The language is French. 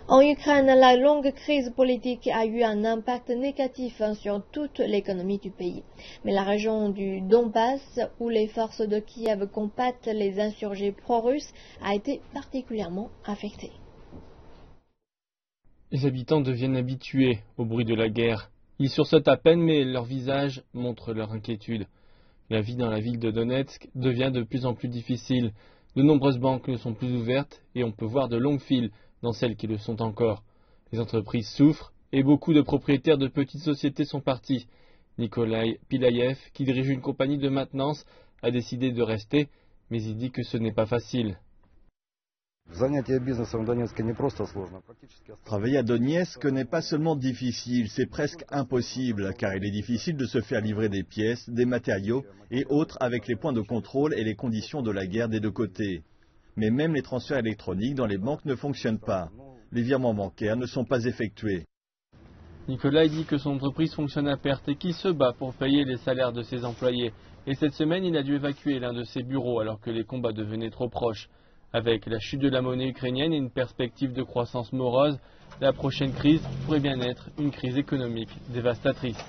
En Ukraine, la longue crise politique a eu un impact négatif sur toute l'économie du pays. Mais la région du Donbass, où les forces de Kiev combattent les insurgés pro-russes, a été particulièrement affectée. Les habitants deviennent habitués au bruit de la guerre. Ils sursautent à peine, mais leurs visages montrent leur inquiétude. La vie dans la ville de Donetsk devient de plus en plus difficile. De nombreuses banques ne sont plus ouvertes et on peut voir de longues files dans celles qui le sont encore. Les entreprises souffrent et beaucoup de propriétaires de petites sociétés sont partis. Nikolai Pilayev, qui dirige une compagnie de maintenance, a décidé de rester, mais il dit que ce n'est pas facile. Travailler à Donetsk n'est pas seulement difficile, c'est presque impossible, car il est difficile de se faire livrer des pièces, des matériaux et autres avec les points de contrôle et les conditions de la guerre des deux côtés. Mais même les transferts électroniques dans les banques ne fonctionnent pas. Les virements bancaires ne sont pas effectués. Nikolai dit que son entreprise fonctionne à perte et qu'il se bat pour payer les salaires de ses employés. Et cette semaine, il a dû évacuer l'un de ses bureaux alors que les combats devenaient trop proches. Avec la chute de la monnaie ukrainienne et une perspective de croissance morose, la prochaine crise pourrait bien être une crise économique dévastatrice.